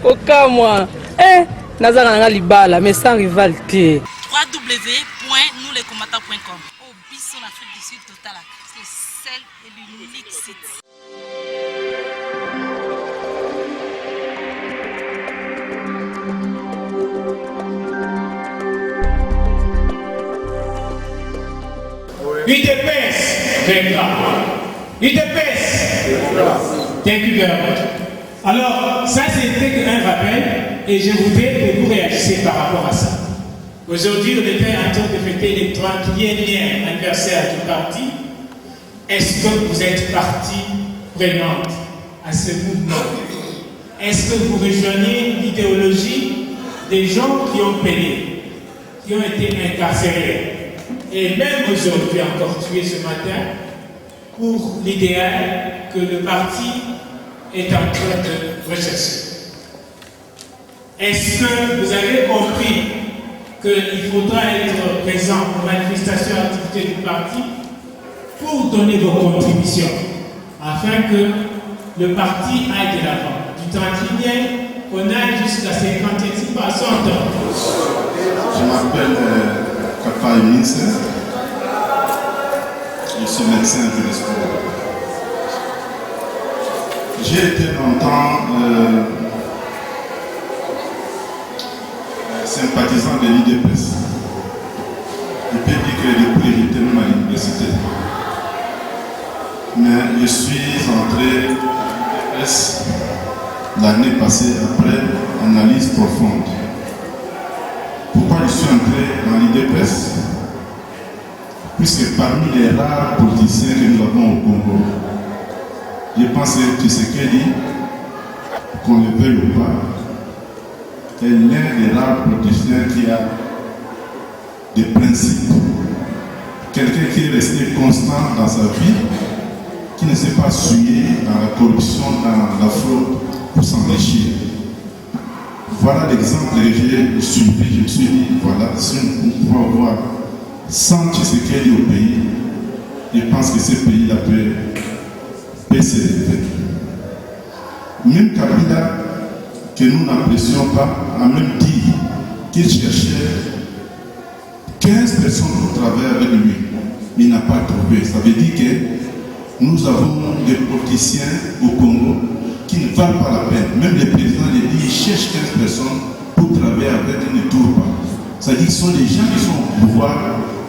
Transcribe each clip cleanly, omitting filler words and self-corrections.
Koka moi. Nazanga nga libala mais sans rivalité. www.nouslescombattants.com. Au bis en Afrique du Sud total. C'est celle et l'unique site. UDPS, UDPS. Thank you very much. Alors, ça c'était un rappel et je voudrais que vous réagissiez par rapport à ça. Aujourd'hui, on était en train de fêter les 31e anniversaire du parti. Est-ce que vous êtes partie prenante à ce mouvement? Est-ce que vous rejoignez l'idéologie des gens qui ont payé, qui ont été incarcérés et même aujourd'hui encore tués ce matin pour l'idéal que le parti est en train de rechercher? Est-ce que vous avez compris qu'il faudra être présent aux manifestations et activités du parti pour donner vos contributions afin que le parti aille de l'avant? Du 31e, on aille jusqu'à 50e, si pas 100 ans. Je m'appelle Papa Emince. Je suis médecin de l'espoir. J'ai été longtemps sympathisant de l'IDPS. Je peux dire que depuis j'étais même à l'université. Mais je suis entré à l'IDPS l'année passée après analyse profonde. Pourquoi je suis entré dans l'IDPS? Puisque parmi les rares politiciens que nous avons au Congo, je pense que Tshisekedi, qu'on le veuille ou pas, est l'un des rares politiciens qui a des principes. Quelqu'un qui est resté constant dans sa vie, qui ne s'est pas souillé dans la corruption, dans la fraude pour s'enrichir. Voilà l'exemple que j'ai suivi. Je me suis dit, voilà, si on pouvait avoir 100 Tshisekedi au pays, je pense que ce pays-là peut s'élever. Même Kabila, que nous n'apprécions pas, a même dit qu'il cherchait 15 personnes pour travailler avec lui, mais il n'a pas trouvé. Ça veut dire que nous avons des politiciens au Congo qui ne valent pas la peine. Même les présidents les disent, ils cherchent 15 personnes pour travailler avec eux, ils ne trouvent pas. C'est-à-dire que ce sont des gens qui sont au pouvoir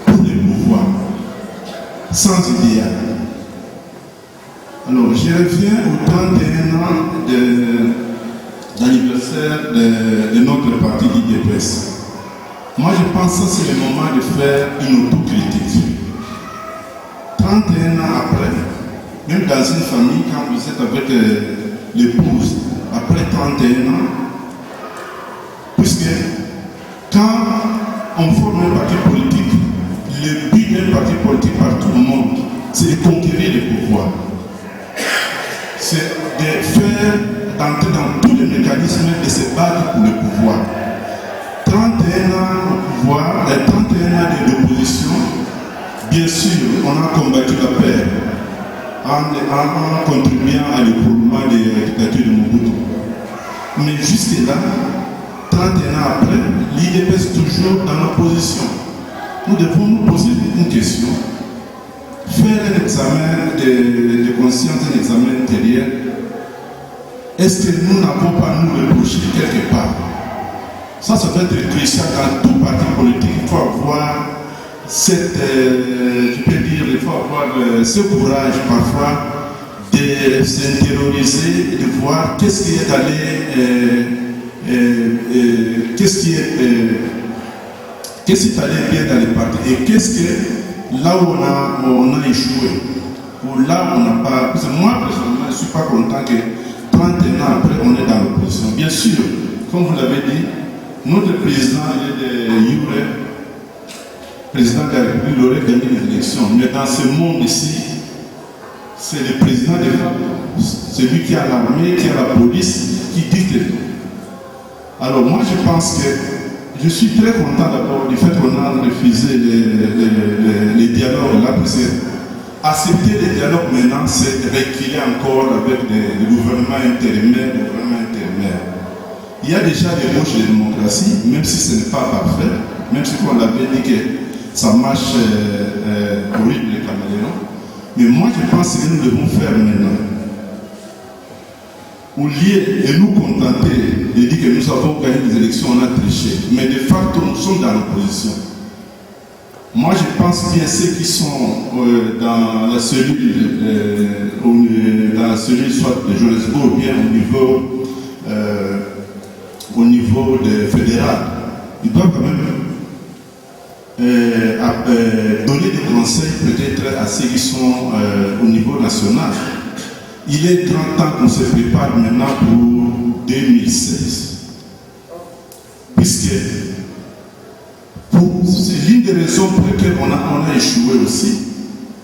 pour le pouvoir, sans idéal. Alors, je reviens au 31 ans d'anniversaire de notre parti l'IDPS. Moi, je pense que c'est le moment de faire une autocritique. 31 ans après, même dans une famille, quand vous êtes avec l'épouse, après 31 ans, puisque quand on forme un parti politique, le but d'un parti politique par tout le monde, c'est de conquérir le pouvoir. C'est de faire entrer dans tous les mécanismes de se battre pour le pouvoir. 31 ans au pouvoir, 31 ans d'opposition, bien sûr, on a combattu la paix en contribuant à l'écroulement de la dictature de Mobutu. Mais jusque-là, 31 ans après, l'IDPS est toujours dans l'opposition. Nous devons nous poser une question. Faire un examen de conscience, un examen intérieur. Est-ce que nous n'avons pas nous reproché quelque part? Ça doit être crucial dans tout parti politique. Il faut avoir cette, je peux dire, il faut avoir ce courage parfois de s'intérioriser et de voir qu'est-ce qui est allé, qu'est-ce qui est allé bien dans les partis et qu'est-ce que là où on a échoué ou là où on n'a pas. Parce que moi personnellement je ne suis pas content que 31 ans après on est dans l'opposition. Bien sûr, comme vous l'avez dit, notre président est de Yure, président de la République, il aurait gagné les élections. Mais dans ce monde ici, c'est le président de celui qui a l'armée, qui a la police, qui dicte tout. Alors moi je pense que je suis très content d'abord du fait qu'on a refusé les dialogues là, parce que accepter les dialogues maintenant, c'est reculer encore avec des gouvernements intérimaires, Il y a déjà des gauches de démocratie, même si ce n'est pas parfait, même si on l'avait dit que ça marche horrible les caméléons. Mais moi je pense que nous devons faire maintenant. Au lieu de nous contenter de dire que nous avons gagné des élections, on a triché. Mais de facto, nous sommes dans l'opposition. Moi, je pense bien ceux qui sont dans la cellule, soit de Johannesburg ou bien au niveau fédéral, ils doivent quand même donner des conseils peut-être à ceux qui sont au niveau national. Il est grand temps qu'on se prépare maintenant pour 2016. Puisque c'est l'une des raisons pour lesquelles on a échoué aussi,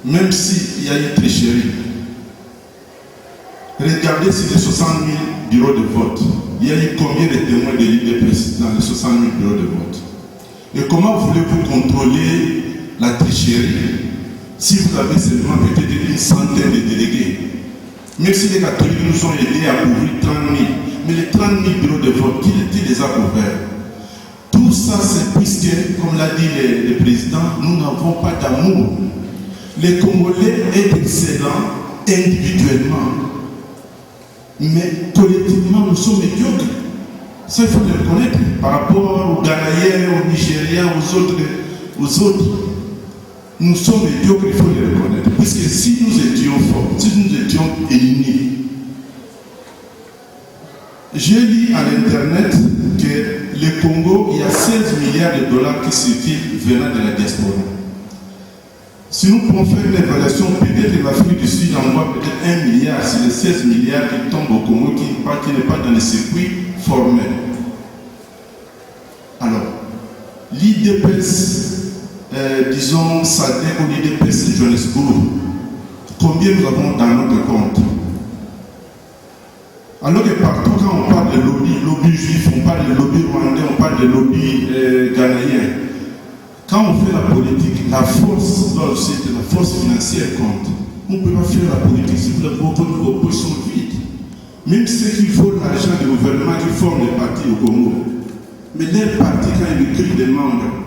même s'il y a une tricherie. Regardez sur les 60 000 bureaux de vote, il y a eu combien de témoins de l'IDPS dans les 60 000 bureaux de vote? Et comment voulez-vous contrôler la tricherie si vous avez seulement peut-être une centaine de délégués? Même si les catholiques nous ont aidés à couvrir 30 000, mais les 30 000 bureaux de vote, qui les a couverts? Tout ça, c'est puisque, comme l'a dit le président, nous n'avons pas d'amour. Les Congolais sont excellents individuellement, mais collectivement, nous sommes médiocres. Ça, il faut le reconnaître par rapport aux Ghanéens, aux Nigériens, aux autres. Nous sommes médiocres, il faut le reconnaître. Puisque si nous étions forts, si nous étions unis, j'ai lu à l'internet que le Congo, il y a 16 milliards de dollars qui circulent venant de la diaspora. Si nous pouvons faire une évaluation, peut-être que l'Afrique du Sud envoie peut-être 1 milliard sur les 16 milliards qui tombent au Congo, qui n'est pas dans les circuits formels. Alors, l'IDPS, disons SADC ou l'IDPS Johannesburg, combien nous avons dans notre compte? Alors que partout, quand on parle de lobby juif, on parle de lobby rwandais, on parle de lobby ghanéen. Quand on fait la politique, la force dans la société, la force financière compte. On ne peut pas faire la politique si vos poches sont vides. Même ceux qui volent l'argent du gouvernement qui forment des partis au Congo. Mais les partis, quand ils recrutent des membres,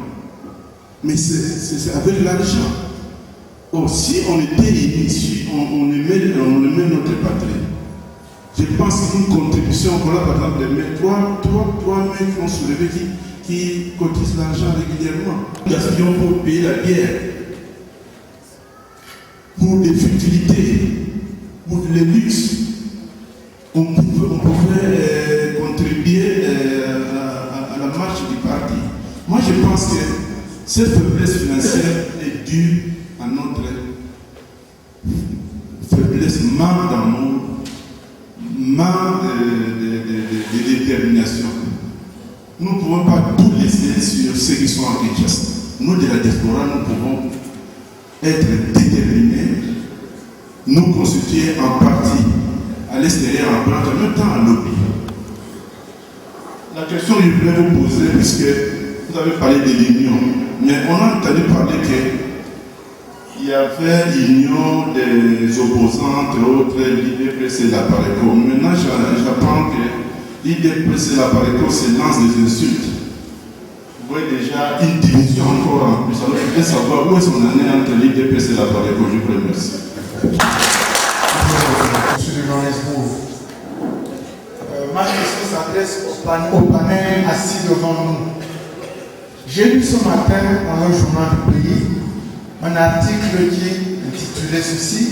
mais c'est avec l'argent. Or, si on était unis, si on aimait notre patrie, je pense qu'une contribution, voilà par exemple, de mettre trois mecs qui vont soulever qui cotisent l'argent régulièrement. Gaspillons pour payer la bière, pour des futilités, pour le luxe. On pouvait contribuer à la marche du parti. Moi, je pense que cette faiblesse financière est due à notre faiblesse, manque d'amour, manque de détermination. Nous ne pouvons pas tout laisser sur ceux qui sont en Kinshasa. Nous, de la diaspora, nous pouvons être déterminés, nous constituer en partie à l'extérieur, en branche, en même temps en lobby. La question que je voulais vous poser, puisque vous avez parlé de l'union, mais on a entendu parler qu'il y avait l'union des opposants, entre autres, l'IDPS et la PARECO. Maintenant, j'apprends que l'IDPS et la PARECO se lancent des insultes. Vous voyez déjà une division encore en plus. Alors, je voudrais savoir où est-ce qu'on en est entre l'IDPS et la PARECO. Je vous remercie. Monsieur de Johannesburg. Ma question s'adresse au panel assis devant nous. J'ai lu ce matin dans le journal du pays un article qui intitulait ceci: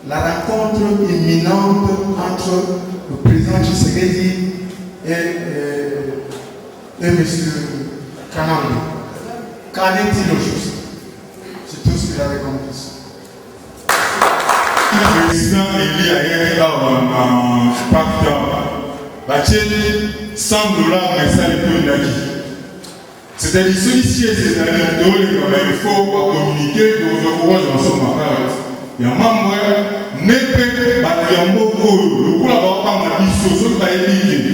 la rencontre imminente entre le président Tshisekedi et M. Kanambe. Qu'en est-il au juste? C'est tout ce qu'il avait comme question. Le président Eli ayaki awa na pacte batie $100 mais ça le tondaki. C'est-à-dire celui ci ezali toleka il faut communiquer aux courage dans son makala ya mambo ne pe bato ya mboka oyo lokola bakopanga biso soki bayebi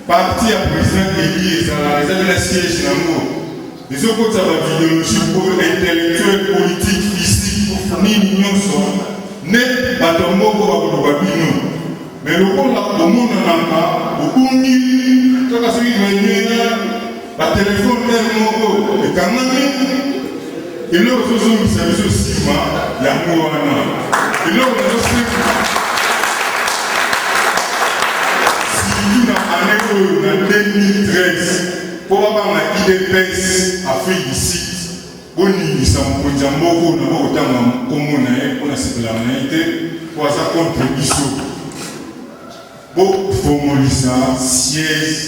parti ya président Eli ezali na siège nango ezokotisa baidéologie po intellectuel politique physique nini nyonso ne bato moko bakoloba bino mais lokola komonanaka okuni téléphone et quand même, il y a aussi Sima, il y a Mouana. Il y a aussi en 2013, pour avoir un IDPS Afrique du Sud, on y a pour sa contribution. Pour formaliser siège,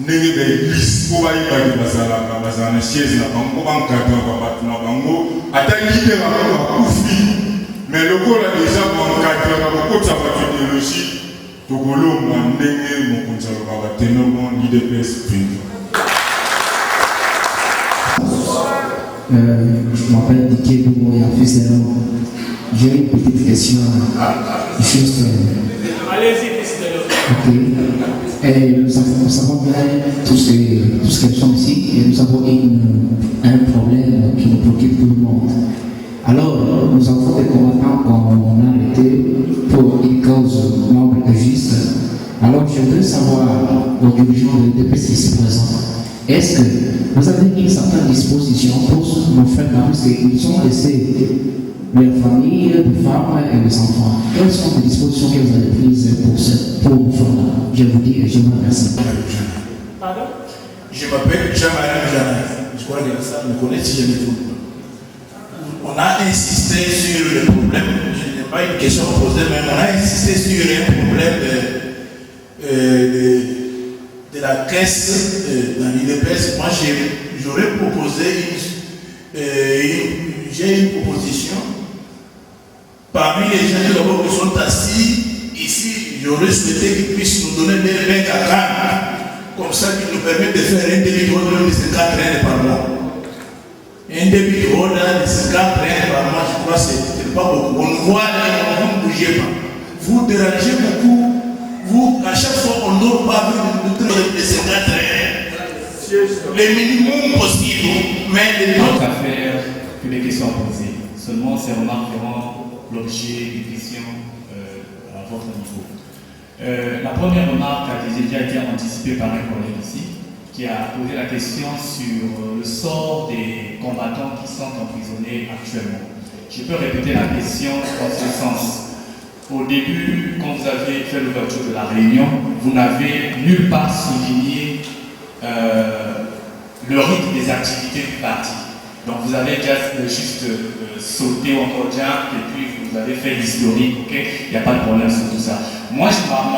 n'ayez pas l'église pour aller à la siège, pour encadrer la leader mais le corps a déjà encadré beaucoup de sa idéologie. Togolo m'a n'ayé mon conservateur, ténor l'IDPS. Je m'appelle Didier Boumoya, fils d'un homme. J'ai une petite question. Juste. Allez-y, fils de l'homme. Ok. Et nous savons bien tous qu'elles sont ici et nous avons un problème qui nous préoccupe tout le monde. Alors, nous avons des combattants qu'on a arrêtés pour une cause noble et juste. Alors, je voudrais savoir, aux dirigeants de l'IDPS ici présents, est-ce que vous avez une certaine disposition pour nos frères là, parce qu'ils ont laissé leurs familles, les femmes et les enfants? Quelles sont les dispositions que vous avez prises pour nos frères là? Je vous dis et je vous remercie. Pardon? Je m'appelle Jean-Marie Jeanne. Je crois que ça me connaît si je me trompe. On a insisté sur le problème, je n'ai pas une question posée, mais on a insisté sur un problème de la caisse dans l'IDPS. Moi, j'aurais proposé j'ai une proposition. Parmi les gens qui sont assis ici, j'aurais souhaité qu'ils puissent nous donner des règles à grande, comme ça qui nous permet de faire un débit de 54 trains par mois. Un débit de 54 trains par mois, je crois que c'est pas beaucoup. On nous voit, vous ne bougez pas. Vous dérangez beaucoup. Vous, à chaque fois, on ne doit pas vous de 54 trains. Le minimum possible, mais les autres affaires que les questions posées. Seulement, ces remarques verront l'objet des questions à votre niveau. La première remarque a déjà été anticipée par un collègue ici, qui a posé la question sur le sort des combattants qui sont emprisonnés actuellement. Je peux répéter la question dans ce sens. Au début, quand vous avez fait l'ouverture de la réunion, vous n'avez nulle part souligné le rythme des activités du parti. Donc vous avez juste sauté encore jump et puis vous avez fait l'historique, ok? Il n'y a pas de problème sur tout ça. Moi,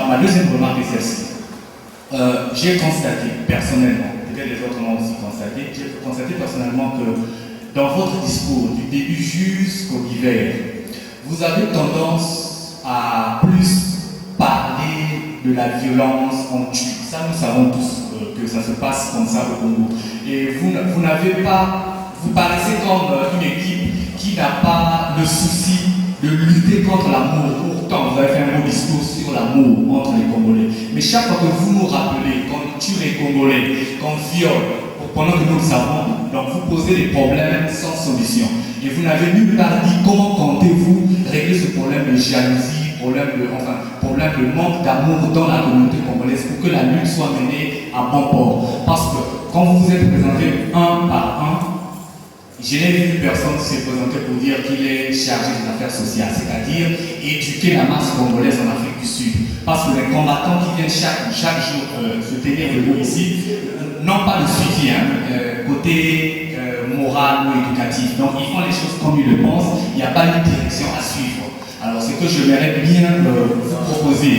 ma deuxième remarque est celle-ci. J'ai constaté personnellement, peut-être les autres l'ont aussi constaté, j'ai constaté personnellement que dans votre discours, du début jusqu'au hiver, vous avez tendance à plus parler de la violence en tue. Ça, nous savons tous que ça se passe comme ça au Congo. Et vous n'avez pas, vous paraissez comme une équipe qui n'a pas le souci de lutter contre l'amour. Pourtant, vous avez fait un beau discours sur l'amour entre les Congolais. Mais chaque fois que vous nous rappelez qu'on tue les Congolais, qu'on viole, pendant que nous le savons, donc vous posez des problèmes sans solution. Et vous n'avez nulle part dit comment comptez-vous régler ce problème de jalousie, problème de manque d'amour dans la communauté congolaise pour que la lutte soit menée à bon port. Parce que quand vous vous êtes présenté un par un, je n'ai vu personne se présenter pour dire qu'il est chargé des affaires sociales, c'est-à-dire éduquer la masse congolaise en Afrique du Sud. Parce que les combattants qui viennent chaque jour se tenir debout ici n'ont pas de suivi côté moral ou éducatif. Donc ils font les choses comme ils le pensent, il n'y a pas une direction à suivre. Alors ce que je m'aimerais bien vous proposer,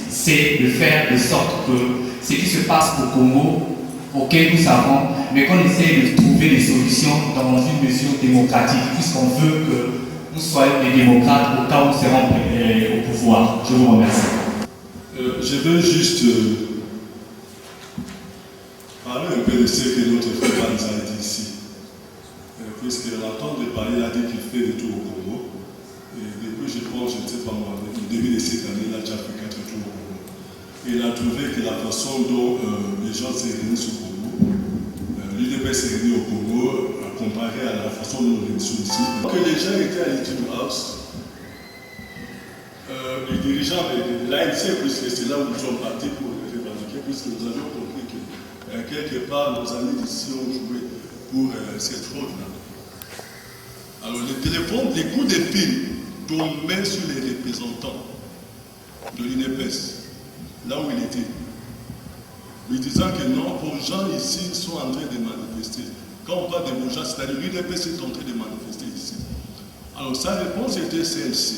c'est de faire de sorte que ce qui se passe au Congo, auquel nous savons, mais qu'on essaie de trouver des solutions dans une mesure démocratique, puisqu'on veut que nous soyons des démocrates au cas où nous serons au pouvoir. Je vous remercie. Je veux juste parler un peu de ce que notre frère nous a dit ici. Puisqu'on entend de parler, il a dit qu'il fait des tours au Congo. Et depuis, je pense, je ne sais pas moi, au début de cette année, il a déjà fait 4 tours au Congo. Et il a trouvé que la façon dont les gens s'est réunis au Congo, l'UDPS s'est réunis au Congo, comparé à la façon dont nous réunissons ici. Que les gens étaient à l'Ultime House, les dirigeants de l'ANC, puisque c'est là où nous sommes partis pour revendiquer, puisque nous avions compris que quelque part, nos amis d'ici ont joué pour cette fraude-là. Alors, le téléphone, les coups de pile tombaient sur les représentants de l'UNEPES, là où il était, lui disant que non, vos gens ici sont en train de manifester. Quand on parle de vos gens, c'est-à-dire l'UNEPES est en train de manifester ici. Alors, sa réponse était celle-ci.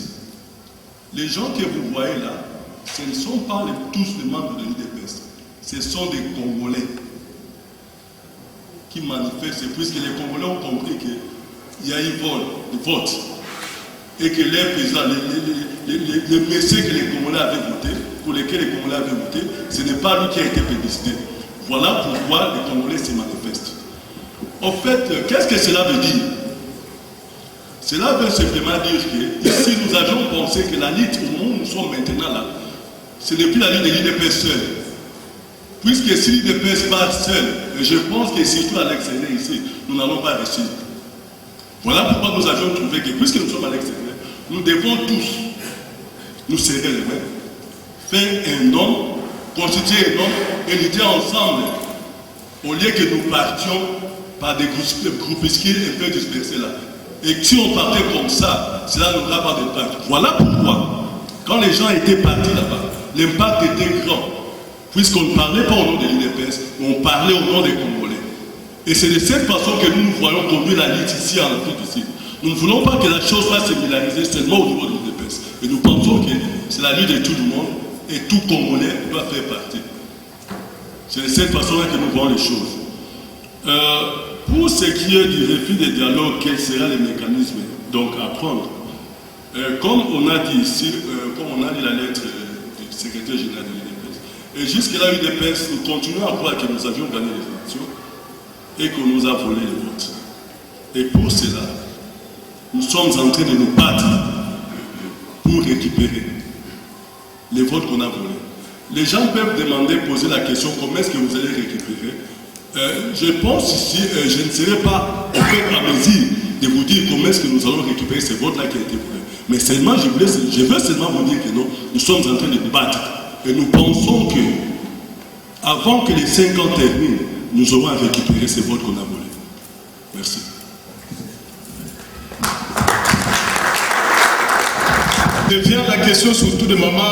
Les gens que vous voyez là, ce ne sont pas tous les membres de l'UDPS, ce sont des Congolais qui manifestent, puisque les Congolais ont compris qu'il y a eu vote, et que les présidents, les messieurs que les Congolais avaient voté, pour lesquels les Congolais avaient voté, ce n'est pas lui qui a été plébiscité. Voilà pourquoi les Congolais se manifestent. En fait, qu'est-ce que cela veut dire? Cela veut simplement dire que ici nous avions pensé que la lutte au monde où nous sommes maintenant là, ce n'est plus la lutte de l'UDPS seule. Puisque si l'UDPS part seul, je pense que surtout à l'extérieur ici, nous n'allons pas réussir. Voilà pourquoi nous avions trouvé que puisque nous sommes à l'extérieur, nous devons tous nous serrer les mains, faire un nom, constituer un nom et lutter ensemble. Au lieu que nous partions par des groupuscules un peu dispersés là. Et si on partait comme ça, cela n'aura pas d'impact. Voilà pourquoi, quand les gens étaient partis là-bas, l'impact était grand. Puisqu'on ne parlait pas au nom de l'UDPS, on parlait au nom des Congolais. Et c'est de cette façon que nous voyons conduire la lutte ici en Afrique du Sud. Nous ne voulons pas que la chose va se militariser seulement au niveau de l'UDPS. Et nous pensons que c'est la lutte de tout le monde et tout Congolais doit faire partie. C'est de cette façon-là que nous voyons les choses. Pour ce qui est du refus de dialogue, quel sera le mécanisme donc à prendre? Comme on a dit ici, comme on a dit la lettre du secrétaire général de l'UDPS, et jusque-là, l'UDPS, nous continuons à croire que nous avions gagné les élections et qu'on nous a volé les votes. Et pour cela, nous sommes en train de nous battre pour récupérer les votes qu'on a volés. Les gens peuvent demander, poser la question, comment est-ce que vous allez récupérer? Je pense ici, je ne serai pas au fait à mesure de vous dire comment est-ce que nous allons récupérer ces votes-là qui ont été volés. Mais seulement, je veux seulement vous dire que non, nous sommes en train de nous battre. Et nous pensons que, avant que les 5 ans terminent, nous aurons à récupérer ces votes qu'on a volés. Merci. Je viens à la question surtout de maman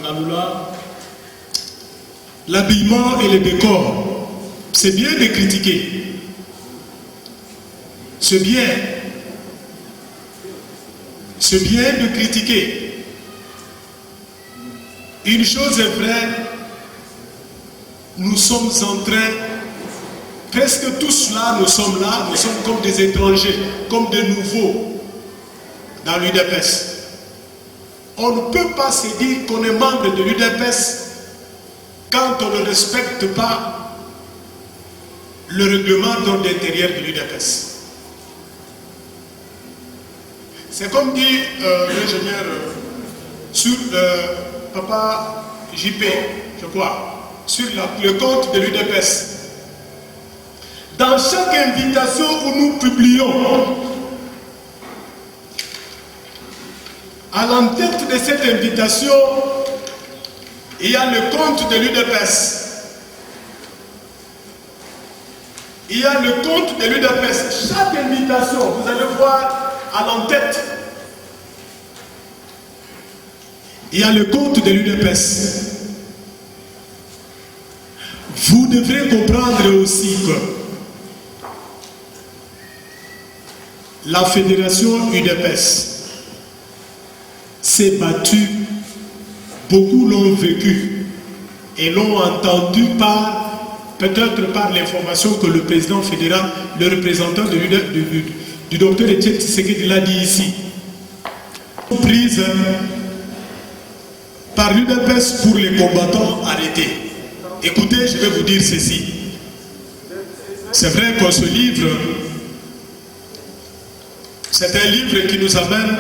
Nanoula. L'habillement et le décor. C'est bien de critiquer. C'est bien. C'est bien de critiquer. Une chose est vraie, nous sommes en train, presque tous là, nous sommes comme des étrangers, comme des nouveaux dans l'UDPS. On ne peut pas se dire qu'on est membre de l'UDPS quand on ne respecte pas le règlement d'ordre intérieur de l'UDPS. C'est comme dit l'ingénieur sur Papa JP, je crois, sur le compte de l'UDPS. Dans chaque invitation où nous publions, à l'entête de cette invitation, il y a le compte de l'UDPS. Il y a le compte de l'UDPS. Chaque invitation, vous allez voir à l'entête, il y a le compte de l'UDPS. Vous devrez comprendre aussi que la fédération UDPS s'est battue, beaucoup l'ont vécu et l'ont entendu peut-être par l'information que le président fédéral, le représentant du docteur Etienne Tshisekedi l'a dit ici. Prise par l'UDPS pour les combattants arrêtés. Écoutez, je vais vous dire ceci. C'est vrai que ce livre, c'est un livre qui nous amène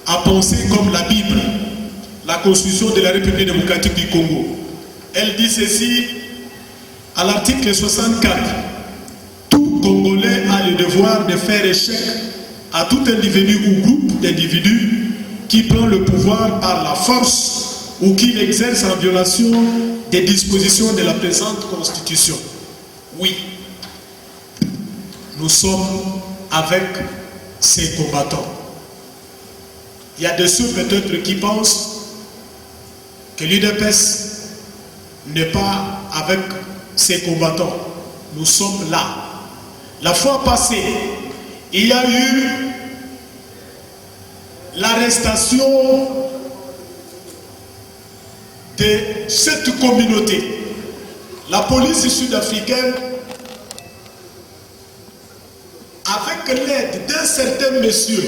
à penser comme la Bible, la Constitution de la République démocratique du Congo. Elle dit ceci à l'article 64. Tout Congolais a le devoir de faire échec à tout individu ou groupe d'individus qui prend le pouvoir par la force ou qu'il exerce en violation des dispositions de la présente Constitution. Oui, nous sommes avec ces combattants. Il y a de ceux peut-être qui pensent que l'UDPS n'est pas avec ces combattants. Nous sommes là. La fois passée, il y a eu l'arrestation de cette communauté. La police sud-africaine, avec l'aide d'un certain monsieur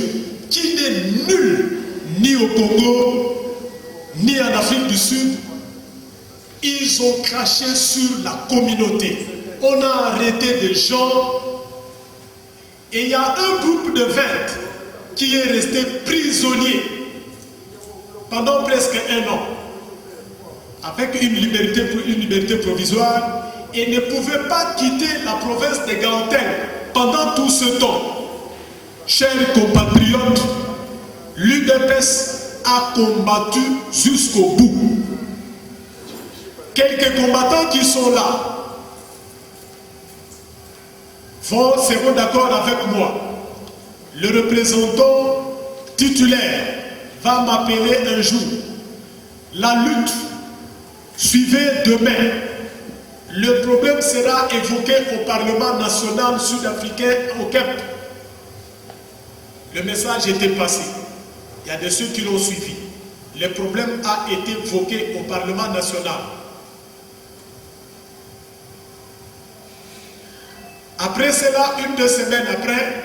qui n'est nul ni au Congo ni en Afrique du Sud, ils ont craché sur la communauté. On a arrêté des gens et il y a un groupe de 20 qui est resté prisonnier pendant presque 1 an avec une liberté provisoire et ne pouvait pas quitter la province de Gauteng pendant tout ce temps. Chers compatriotes, l'UDPS a combattu jusqu'au bout. Quelques combattants qui sont là seront d'accord avec moi. Le représentant titulaire va m'appeler un jour. La lutte, suivez demain. Le problème sera évoqué au Parlement national sud-africain au Cap. Le message était passé. Il y a de ceux qui l'ont suivi. Le problème a été évoqué au Parlement national. Après cela, 1-2 semaines après,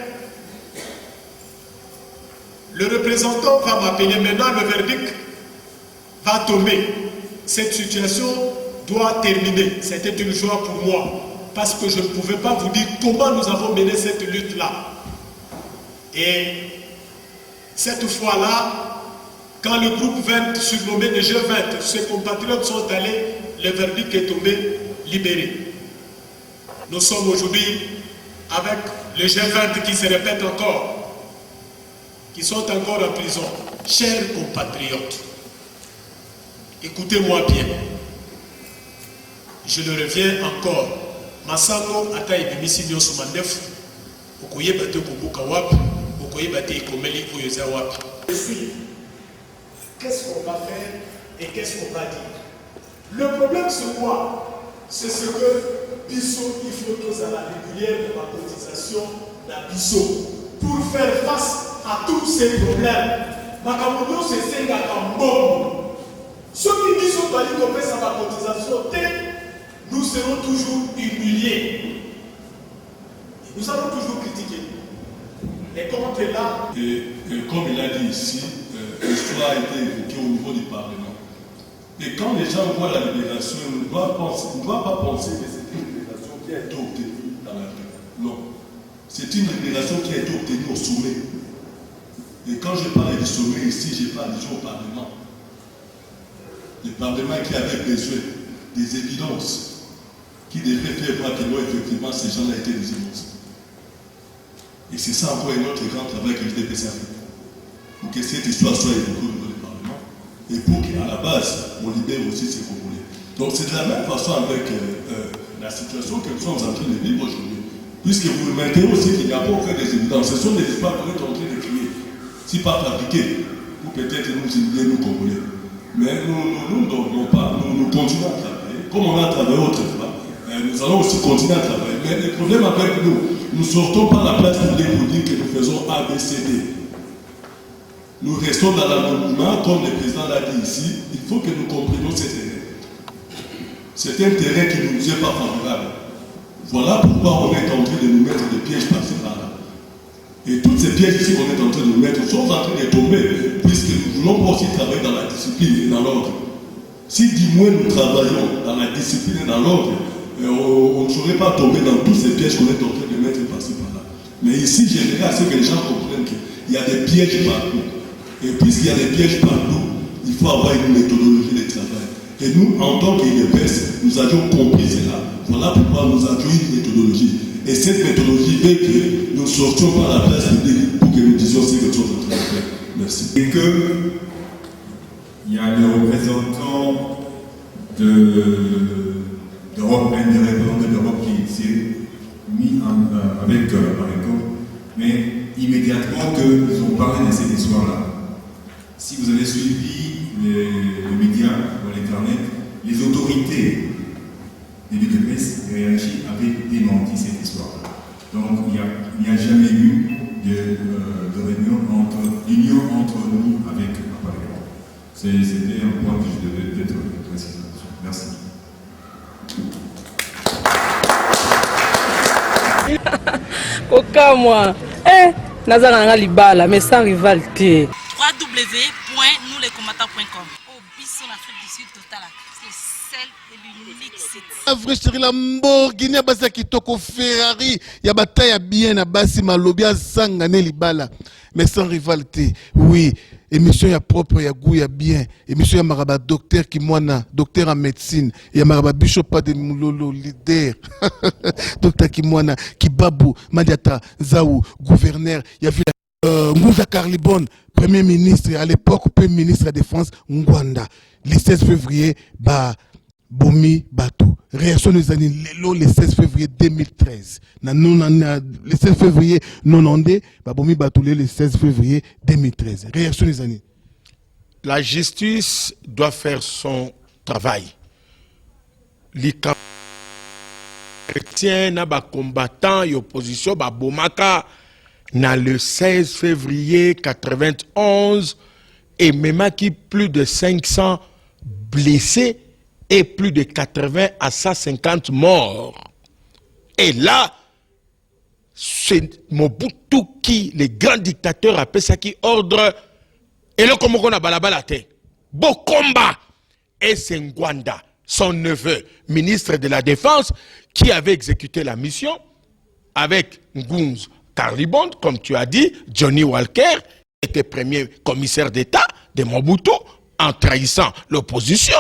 le représentant va m'appeler. Maintenant, le verdict va tomber. Cette situation doit terminer. C'était une joie pour moi. Parce que je ne pouvais pas vous dire comment nous avons mené cette lutte-là. Et cette fois-là, quand le groupe 20, surnommé le G20, ses compatriotes sont allés, le verdict est tombé, libéré. Nous sommes aujourd'hui avec le G20 qui se répète encore, qui sont encore en prison. Chers compatriotes, écoutez-moi bien. Je le reviens encore. Masango ata ebimisi nyoso mandefu, okoye bate kobuka wapi, okoye bate ikomeli oyoza wapi. Qu'est-ce qu'on va faire et qu'est-ce qu'on va dire? Le problème c'est quoi? C'est ce que Bissot, il faut tous à la régulière de la cotisation d'Abisso pour faire face à tous ces problèmes. Makamono c'est Sengakambo. Ceux qui disent qu'on va y faire sa cotisation, nous serons toujours humiliés. Nous allons toujours critiquer. Les comptes est là. Et comme il a dit ici, l'histoire a été évoquée au niveau du Parlement. Et quand les gens voient la libération, ils ne doivent pas penser que c'est une libération qui a été obtenue dans la rue. Non. C'est une libération qui a été obtenue au sommet. Et quand je parle du sommet ici, je parle déjà au Parlement. Le Parlement qui avait besoin des évidences qui devraient faire voir que non, effectivement, ces gens-là étaient des innocents. Et c'est ça encore un autre grand travail que l'UDPS a fait. Pour que cette histoire soit évoquée au niveau du Parlement et pour qu'à la base, on libère aussi ces Congolais. Donc c'est de la même façon avec la situation que nous sommes en train de vivre aujourd'hui. Puisque vous remarquez aussi qu'il n'y a pas encore des évidences. Ce sont des histoires qu'on est en train de créer. Si pas fabriquées, ou peut-être nous humilier, nous Congolais. Mais nous ne dormons pas, nous continuons à travailler. Comme on a travaillé autrefois, nous allons aussi continuer à travailler. Mais le problème avec nous ne sortons pas la place publique pour dire que nous faisons ABCD. Nous restons dans l'anonymat, comme le président l'a dit ici, il faut que nous comprenions ce terrain. C'est un terrain qui ne nous est pas favorable. Voilà pourquoi on est en train de nous mettre des pièges par-ci par-là. Et toutes ces pièges ici qu'on est en train de nous mettre sont en train de tomber, puisque nous voulons pas aussi travailler dans la discipline et dans l'ordre. Si du moins nous travaillons dans la discipline et dans l'ordre, on ne saurait pas tomber dans tous ces pièges qu'on est en train de mettre par-ci par-là. Mais ici, j'aimerais à ce que les gens comprennent qu'il y a des pièges partout. Et puisqu'il y a des pièges partout, il faut avoir une méthodologie de travail. Et nous, en tant qu'UDPS, nous avions compris cela. Voilà pourquoi nous avions une méthodologie. Et cette méthodologie fait que nous sortions par la place publique pour que nous disions ce que nous sommes en train de faire. Merci. Et que il y a les représentants d'Europe, un des représentants d'Europe qui s'est mis avec Pareco, mais immédiatement qu'ils ont parlé de cette histoire-là. Si vous avez suivi les médias ou l'internet, les autorités des l'UDPS réagi avaient démenti cette histoire-là. Donc il n'y a jamais eu de réunion d'union entre nous avec Pareco. C'était un point que je devais peut-être préciser. Merci. Kokamwa. Nazanga nga libala mais sans rivalité. www.nousleskomatants.com. Au biso en Afrique du Sud total. C'est celle et l'unique site. Afrique Lamborghini basa kitoko Ferrari ya bataille bien na basi malobi sangane libala mais sans rivalité. Oui, émission ya propre ya goût ya bien, émission ya maraba docteur qui moana, docteur en médecine, ya maraba bishop pas de mulolo leader. Docteur qui moana, qui babu, Madiata, Zaou, gouverneur, ya vu Ngouza Carlibon, premier ministre à l'époque, premier ministre de la Défense, Ngwanda. Le 16 février, Bomi Batou. Réaction des années, le 16 février 2013. Le 16 février 90, Bomi Batou, le 16 février 2013. Réaction des années. La justice doit faire son travail. Les chrétiens, les combattants, les oppositions, les bomaka, le 16 février 91, et même qui plus de 500 blessés et plus de 80 à 150 morts. Et là, c'est Mobutu qui, le grand dictateur, appelle ça qui ordre. Et là, comme on a balabalate, beau combat. Et c'est Ngwanda, son neveu, ministre de la Défense, qui avait exécuté la mission avec Ngunz Carlibon, comme tu as dit, Johnny Walker, était premier commissaire d'État de Mobutu, en trahissant l'opposition,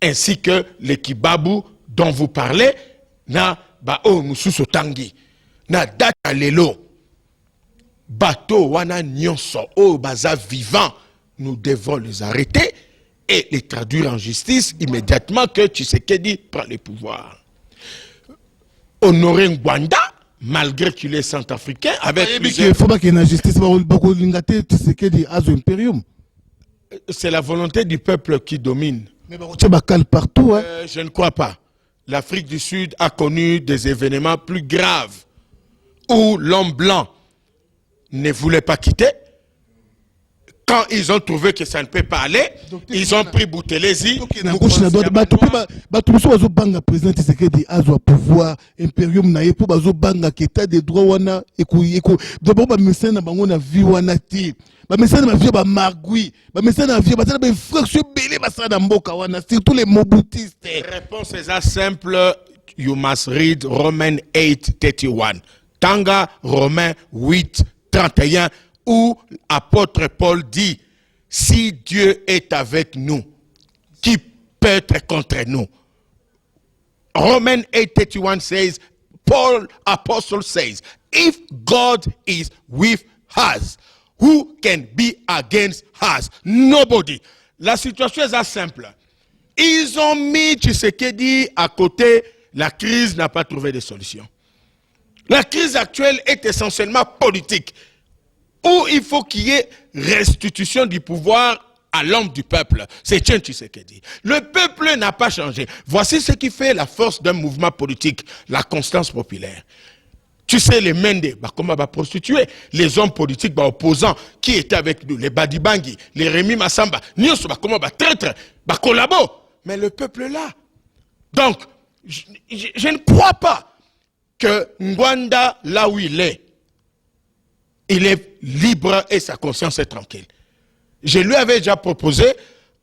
ainsi que le Kibabu dont vous parlez, na Mususo Tangi, na data lelo, bateau wana nyonso, baza vivant, nous devons les arrêter et les traduire en justice immédiatement que Tshisekedi prend le pouvoir. Honorer Ngwanda, malgré qu'il est centrafricain, avec plusieurs... faut pas qu'il y ait une justice, c'est la volonté du peuple qui domine. Mais partout, hein? Je ne crois pas. L'Afrique du Sud a connu des événements plus graves où l'homme blanc ne voulait pas quitter. Quand ils ont trouvé que ça ne peut pas aller, ils ont pris Boutelesi. Pouvoir impérium na yepo bazo banga keta de droit wana eku d'abord ba mesena bango na vie wana ti ba mesena na vie ba margui ba mesena na vie ba ba infraction belé ba sa na mboka wana surtout les mobutistes. Réponse est simple, you must read Romains 8:31. Tanga Romains 8:31 où apôtre Paul dit si Dieu est avec nous, qui peut être contre nous? Romans 8:31 says, Paul, apostle says, if God is with us, who can be against us? Nobody. La situation est simple. Ils ont mis Tshisekedi à côté, la crise n'a pas trouvé de solution. La crise actuelle est essentiellement politique, où il faut qu'il y ait restitution du pouvoir à l'homme du peuple. C'est Tien Tshisekedi. Le peuple n'a pas changé. Voici ce qui fait la force d'un mouvement politique, la constance populaire. Tu sais, les Mende, comment va prostituer, les hommes politiques opposants qui étaient avec nous, les Badibangi, les Rémi Massamba, comment va traître, collabo. Mais le peuple est là. Donc, je ne crois pas que Ngwanda, là où il est libre et sa conscience est tranquille. Je lui avais déjà proposé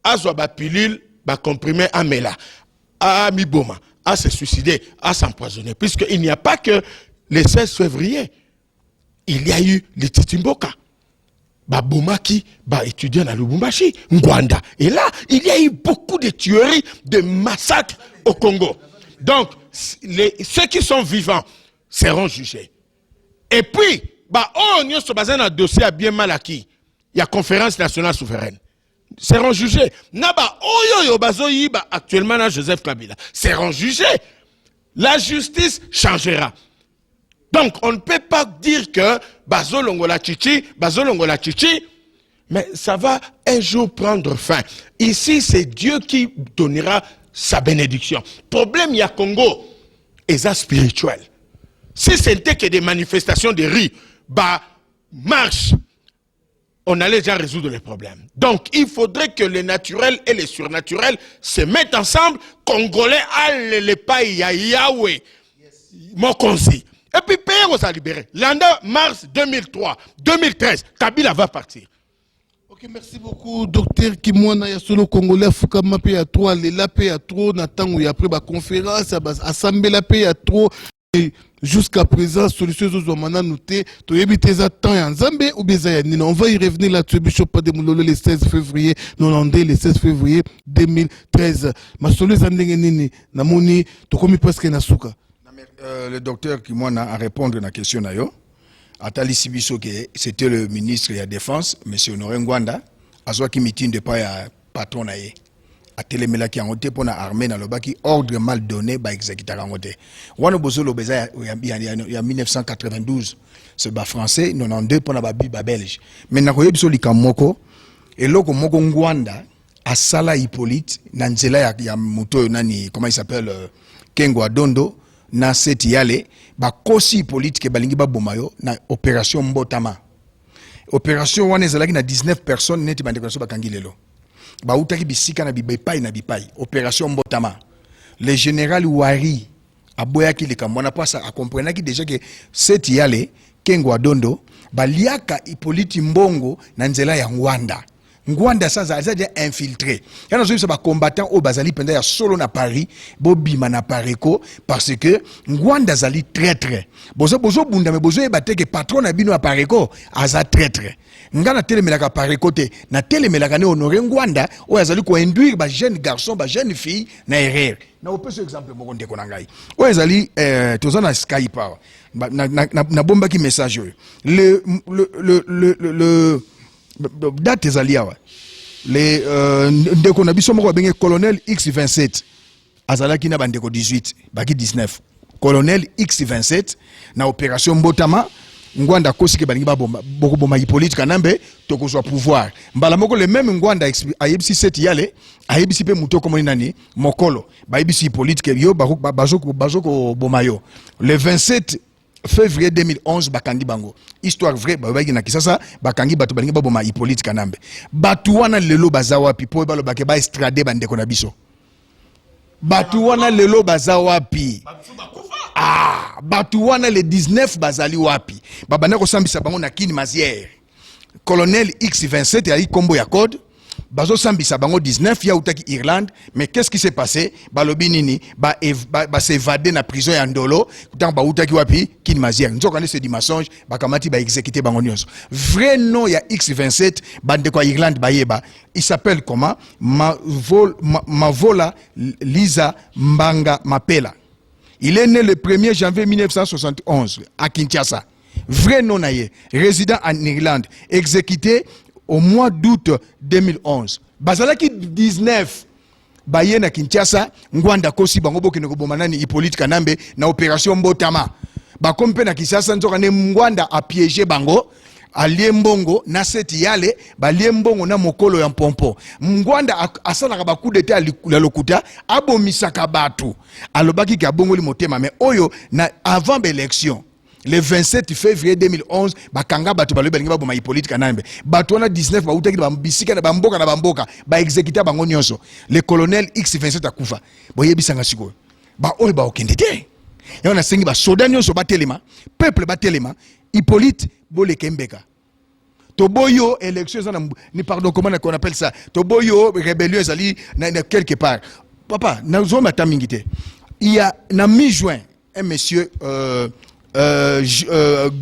à Zouaba pilule, comprimé à Mela, à Miboma, à se suicider, à s'empoisonner. Puisqu'il n'y a pas que le 16 février, il y a eu les Titimboka. Bomaki, étudiant à Lubumbashi, Ngwanda. Et là, il y a eu beaucoup de tueries, de massacres au Congo. Donc, ceux qui sont vivants seront jugés. Et puis, on y a un dossier à bien mal acquis. Il y a conférence nationale souveraine. seront jugés. Naba oyo bazoyiba actuellement na Joseph Kabila seront jugés. La justice changera. Donc on ne peut pas dire que bazolongola chichi, mais ça va un jour prendre fin. Ici c'est Dieu qui donnera sa bénédiction. Problème y a Congo, est spirituel. Si c'était que des manifestations de rue, marche, on allait déjà résoudre les problèmes. Donc, il faudrait que le naturel et le surnaturel se mettent ensemble. Congolais, allez les pays, Yahweh, Mokonzi. Et puis, pays, on s'est libéré. L'année mars 2013, Kabila va partir. Ok, merci beaucoup, docteur Kimwana Yasolo Congolais, Fukama P à 3, Lela P à 3, Nathan, où il y a pris la conférence, Assemblée la P à 3. Jusqu'à présent, solution Zozomana noté, tu évites temps en Zambé ou Bézayanine. On va y revenir là-dessus, Bishop Pademoulolo le 16 février, 92, le 16 février 2013. Ma solution Nini, Namoni, tu commis presque Nasuka. Le docteur Kimwana a répondu à la question. Atali Sibiso, c'était le ministre de la Défense, M. Honoré Ngwanda, a soit qui meeting de pas à patron. A télémela qui a monté pour l'armée dans le bas qui ordre mal donné par exécuter en côté. Wano bozolo beza il y a 1992 c'est bas français 92 pour la bas belge. Maintenant ko yebso likamoko et loko moko Ngwanda a sala Hippolyte na nzela ya moto nani comment il s'appelle Kengo Adondo na seti yale ba kosi Hippolyte ke balingi ba bomayo na opération Mbotama. Opération wana ezalaki na 19 personnes neti bande ko ba kangilelo. Bautaki bisika na bipai na bipai opération Mbotama. Le général Wari aboyaki le kamwana pasa a comprenaki déjà que cette yale Kengo Adondo baliaka Hippolyte Mbongo na nzela ya Ngwanda ça a déjà infiltré. Yana zo ba combattant au bazali penda ya solo na Paris, bobima na Pareko parce que Ngwanda zali traître. Bozo bunda me bozo ebate que patron na bino a Pareko aza traître. Ngana telemelaka Pareko te na telemelaka ne honorer Ngwanda o azali ko induire ba jeune garçon ba jeune fille na erreur. Na ope ce exemple mo ndeko na ngai. O azali tozana Skype na bomba ki message le date ezali awa les ndeko na biso moko benge colonel X27 azalaki na bandeko 18 baki 19 colonel X27 na opération Mbotama Ngwanda kosike balingi babomba boko boma Hippolyte Kanambe tokozwa pouvoir mbala moko le même Ngwanda ayebisi seti yale ayebisi pe muto komoni nani mokolo bayebisi Hippolyte ke yo bazoko bomayo le 27 février 2011 bakangi bango histoire vraie babaki na kisasa bakangi bato balingi baboma Hippolyte Kanambe batu wana lelo bazawa pipo balo bake ba estrade bandeko na biso batu wana lelo bazawa wapi batu wana le 19 bazali wapi babana ko sambisa bango na kini mazière colonel X27 ali kombo ya code bazo sambisa bango 19 ya utaki Irlande mais qu'est-ce qui s'est passé balobi nini ba s'évader na prison ya Ndolo tant ba utaki wapi Kinmazière nzoka ne se di mensonge ba kamati ba exécuter bango nyonso vrai nom ya X27 bande ko Irlande bayeba il s'appelle comment Mavola Liza Mbanga Mapela. Il est né le 1er janvier 1971 à Kinshasa. Vrai nom naïe, résident en Irlande, exécuté au mois d'août 2011. Bazalaki 19 baye na Kinshasa, Ngwanda kosi bango boke neko bomanani Hippolyte Kanambe na opération Mbotama. Ba kompe na Kinshasa nzoka ne Ngwanda a piégé bango. Alie Mbongo na seti yale balie Mbongo na mokolo ya mpompo Ngwanda asalaka ba coup d'état la lokuta abomisaka batu alobaki ka bongo li motema mais oyo na avant l'élection le 27 février 2011 bakanga batu balobi balingi baboma Hippolyte Kanambe batu wana 19 ba utaki ba bisika na bamboka ba exécuter bango nyonso le colonel X27 akufa boyebisanga siko ba oyo ba okende te yona sengi ba soda nyonso batelema peuple batelema Hippolyte Bolekembeka. Toboyo élection ni pardon comment on appelle ça. Toboyo rébellion zali quelque part. Papa, nous avons matamingité. Il y a na mi-juin un monsieur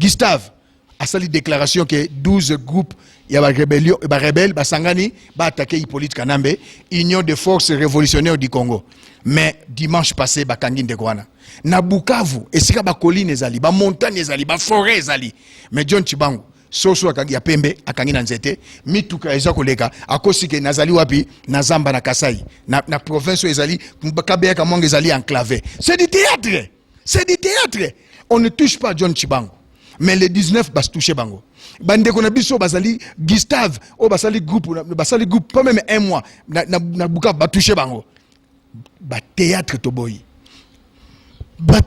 Gustave a sali déclaration que 12 groupes il y a rébellion ba rebelle ba sangani ba attaquer Hippolyte Kanambe, Union des forces révolutionnaires du Congo. Mais dimanche passé ba kangi ndekwana. Na Bukavu esika ba colline ezali ba montagne ezali ba forêt ezali mais John Chibangu soso ya pembe akangi na nzete mituka eza koleka akosi ke nazali wapi na Zamba na Kasai na province ezali Kabeya Kamwanga ezali enclavé. C'est du théâtre. C'est du théâtre. On ne touche pas John Chibango. Mais les 19 bas toucher bango. Bande ko na biso basali Gustave o basali groupe pas même un mois na buka ba toucher bango. Ba théâtre to boy.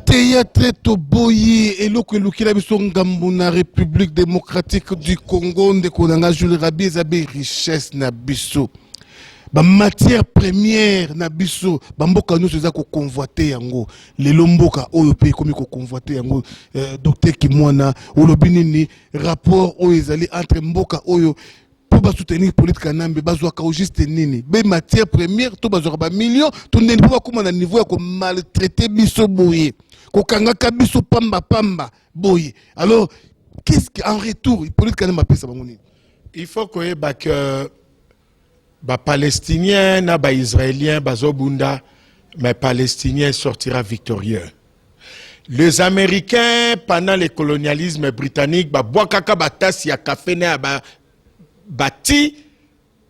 Théâtre to boy eloko elukila biso ngambu na République démocratique du Congo ndeko nanga Jules Rabi ezabe richesse na biso. Ba matière première na biso bamboka nyonso eza ko convoiter yango lelo mboka oyo pe komi ko convoiter yango docteur Kimwana olobi nini rapport oyo ezali entre mboka oyo pour ba soutenir politique kanambe bazwa ka juste nini be matière première to bazwa ba millions to ndeni pour kuma na niveau ya ko maltraiter biso boye ko kanga ka biso pamba boye. Alors qu'est-ce qu'en retour politique kanambe pesa bango nini? Il faut que les Palestiniens et les Israéliens, mais Palestiniens sortira victorieux. Les Américains, pendant le colonialisme britannique, boakaka batasi ya café ne bati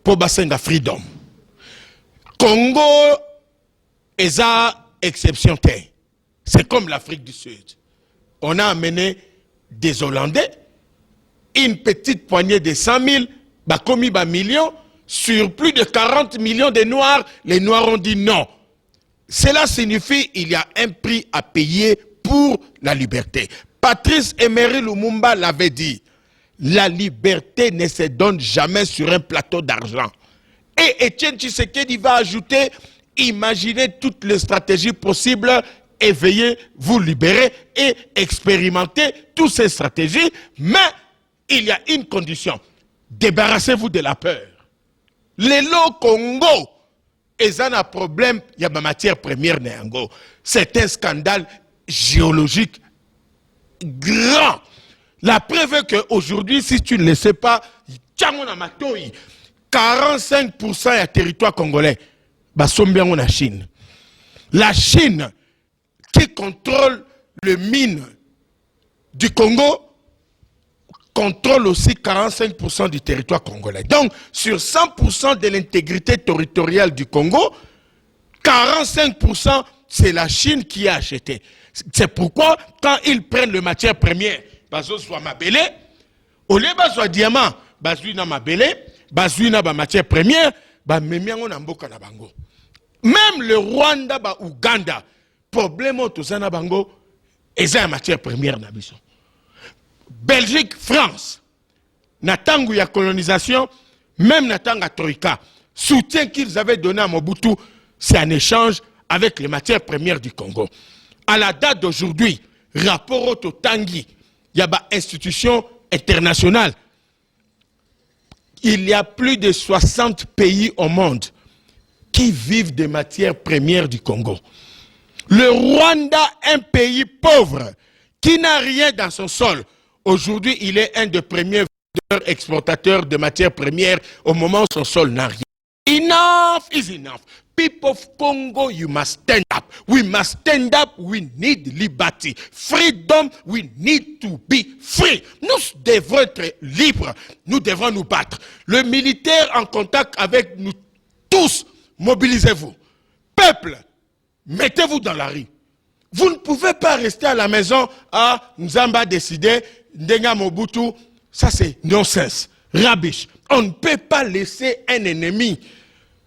pour basenga freedom. Congo est exception. C'est comme l'Afrique du Sud. On a amené des Hollandais, une petite poignée de 100 000, commis millions. Sur plus de 40 millions de Noirs, les Noirs ont dit non. Cela signifie qu'il y a un prix à payer pour la liberté. Patrice Emery Lumumba l'avait dit. La liberté ne se donne jamais sur un plateau d'argent. Et Étienne Tshisekedi va ajouter, imaginez toutes les stratégies possibles et veuillez vous libérer et expérimenter toutes ces stratégies. Mais il y a une condition. Débarrassez-vous de la peur. Le Congo est un problème, il y a ma matière première néango. C'est un scandale géologique grand. La preuve est qu'aujourd'hui, si tu ne le sais pas, 45% du territoire congolais, en Chine. La Chine, qui contrôle le mine du Congo, contrôle aussi 45% du territoire congolais. Donc, sur 100% de l'intégrité territoriale du Congo, 45%, c'est la Chine qui a acheté. C'est pourquoi, quand ils prennent les matières premières, bazo soit mabélé, au lieu de diamant, bazo na mabélé, bazo na ba matière première, ba memiango na mboka na bango. Même le Rwanda, ba Uganda, problème tout ça na bango, et en matière première na biso. Belgique, France, Natangu ya colonisation, même Natanga Troïka, soutien qu'ils avaient donné à Mobutu, c'est un échange avec les matières premières du Congo. À la date d'aujourd'hui, rapport au Tangi, il y a une institution internationale. Il y a plus de 60 pays au monde qui vivent des matières premières du Congo. Le Rwanda, un pays pauvre, qui n'a rien dans son sol. Aujourd'hui, il est un des premiers exportateurs de matières premières au moment où son sol n'a rien. Enough is enough. People of Congo, you must stand up. We must stand up. We need liberty. Freedom, we need to be free. Nous devons être libres. Nous devons nous battre. Le militaire en contact avec nous tous, mobilisez-vous. Peuple, mettez-vous dans la rue. Vous ne pouvez pas rester à la maison. Ah, Nzamba a décidé, Ndenga Mobutu, ça c'est nonsense, rubbish. On ne peut pas laisser un ennemi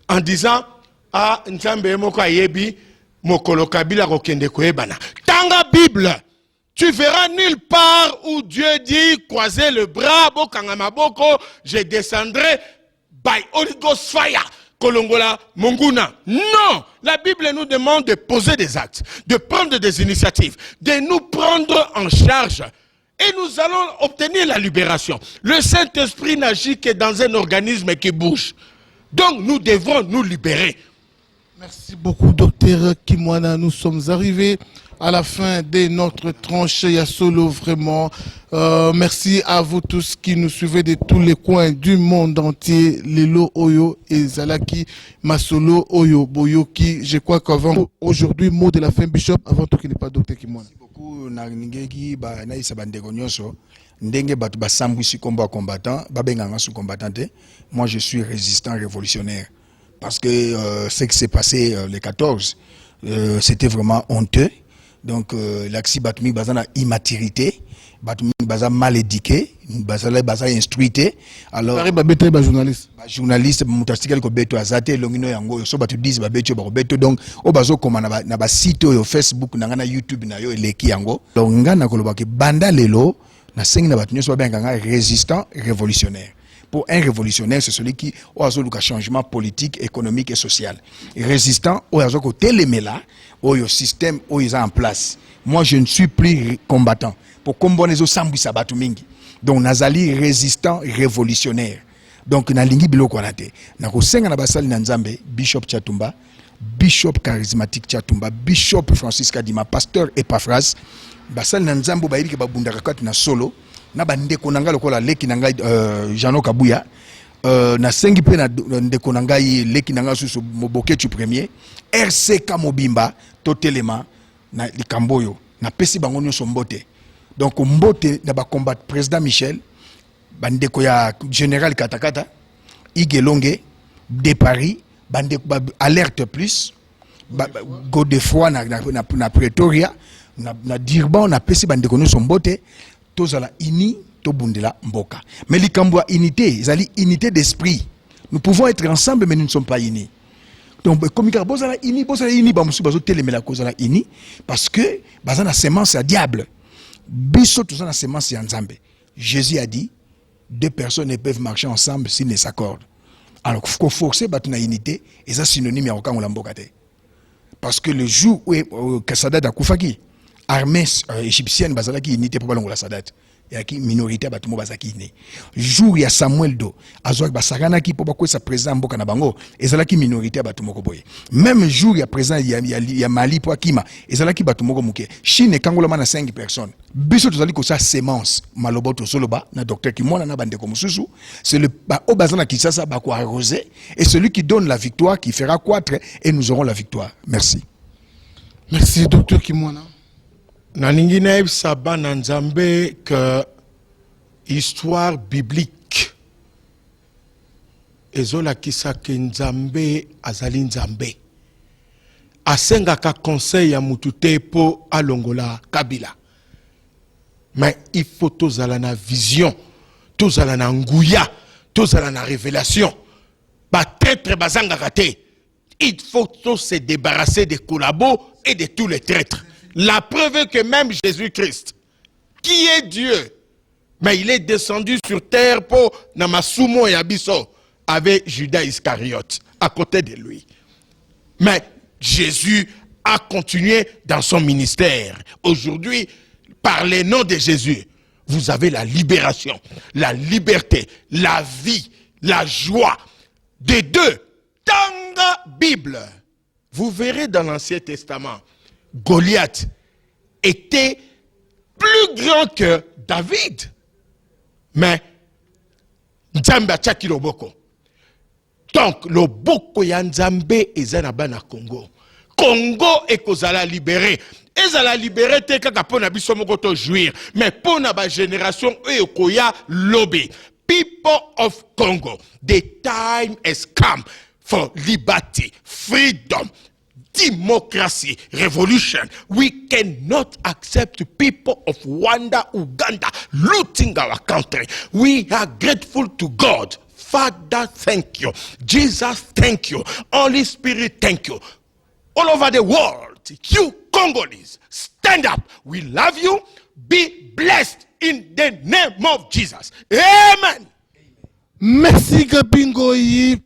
en disant, ah, Nzamba moko ayebi, mokolo kabila kokende koyebana. Tanga Bible, tu verras nulle part où Dieu dit, croisez le bras, bokangamaboko, je descendrai by Holy Ghost fire. Kolongola, Monguna. Non, la Bible nous demande de poser des actes, de prendre des initiatives, de nous prendre en charge. Et nous allons obtenir la libération. Le Saint-Esprit n'agit que dans un organisme qui bouge. Donc nous devons nous libérer. Merci beaucoup, docteur Kimwana. Nous sommes arrivés à la fin de notre tranche. Il y a solo vraiment. Merci à vous tous qui nous suivez de tous les coins du monde entier. Lelo Oyo et Zalaki Masolo Oyo Boyoki. Je crois qu'avant aujourd'hui, mot de la fin, Bishop, avant tout qu'il n'est pas docteur Kimwana. Merci beaucoup. Nangeki ba na isa bandeko nyonso. Ndenge batu ba sambwisi combat combattant, ba benganga sous combattant. Moi je suis résistant révolutionnaire parce que ce qui s'est passé le 14 c'était vraiment honteux. Donc l'axi batumi bazana immaturité, batumi baza mal éduqué, baza instruité. Alors ba journaliste. Ba journaliste mutastikali ko beto azate longino yango so batu 10 ba beto ba beto donc o bazo koma na ba site yo Facebook na ngana YouTube na yo eleki yango. Donc ngana ko lobaki banda lelo na sengi na batu nyoso ba benganga résistant révolutionnaire. Pour un révolutionnaire, c'est celui qui a un changement politique, économique et social. Résistant, il y a un système où ils sont en place. Moi, je ne suis plus combattant. Pour combattre les autres, donc, Nazali résistant révolutionnaire. Donc, na lingi biloko wanate. Na kosenga na basali na Nzambe, Bishop Chatumba, Bishop charismatique Chatumba, Bishop Francis Kadima, pasteur Epaphras, basali na Nzambe ba yiki ba bundaka kati na solo. Na bandeko nanga lokola leki nanga Jano Kabuya na sengi pe na ndeko nanga leki nanga susu Moboketu premier RCK Mobimba totelema na likamboyo na pesi bango nyonso mbote. Donc mbote na ba combat président Michel bandeko ya général Katakata Igelonge de Paris bandeko alerte plus Godefroy na Pretoria na Durban na pesi bandeko nyonso mbote. Tozala ini to bundela mboka. Mais l'ikambwa unité, zali unité d'esprit. Nous pouvons être ensemble mais nous ne sommes pas unis. Donc comme il bozala ini ba musu bazo telemela kozala ini parce que bazana semence à diable. Biso tozana semence ya Nzambe. Jésus a dit deux personnes ne peuvent marcher ensemble s'ils ne s'accordent. Alors faut forcer batuna unité et ça synonyme ya okangola mboka te. Parce que le jour où Kassadat a koufaki armée égyptienne bazalaki unité pour balongola Sadat ya ki minorité batumo bazaki ne jour ya Samuel do azwa basakana ki pour bakwesa président mboka na bango ezalaki minorité batumo ko boye même jour ya président ya Mali pour Akima ezalaki batumo ko muke Chine kangola mana 5 personnes biso tozali ko sa sémence maloboto soloba na docteur Kimona na bande ko mususu c'est le au bazana qui ça ba ko arroser et celui qui donne la victoire qui fera croître et nous aurons la victoire. Merci docteur Kimona. Naningi naib saba na Nzambe que histoire biblique ezola kisaka Nzambe azali Nzambe asengaka conseil ya mutute po alongola Kabila mais il faut tozala na vision tozala na nguya tozala na révélation peut-être bazanga te il faut se débarrasser des collabos et de tous les traîtres. La preuve est que même Jésus-Christ, qui est Dieu, mais il est descendu sur terre pour Namasumo et Abisso, avec Judas Iscariote à côté de lui. Mais Jésus a continué dans son ministère. Aujourd'hui, par le nom de Jésus, vous avez la libération, la liberté, la vie, la joie des deux. Tanga Bible. Vous verrez dans l'Ancien Testament, Goliath était plus grand que David. Mais Nzambe atchaki loboko. Donc loboko ya Nzambe ezana na Congo. Congo ekozala libéré. Ezala libéré te kaka pona biso moko to jouir, mais pona ba génération ekoya lobby. People of Congo, the time has come for liberty, freedom, democracy, revolution. We cannot accept people of Rwanda, Uganda looting our country. We are grateful to God. Father, thank you. Jesus, thank you. Holy Spirit, thank you. All over the world, you Congolese, stand up. We love you. Be blessed in the name of Jesus. Amen. Merci Gabingo.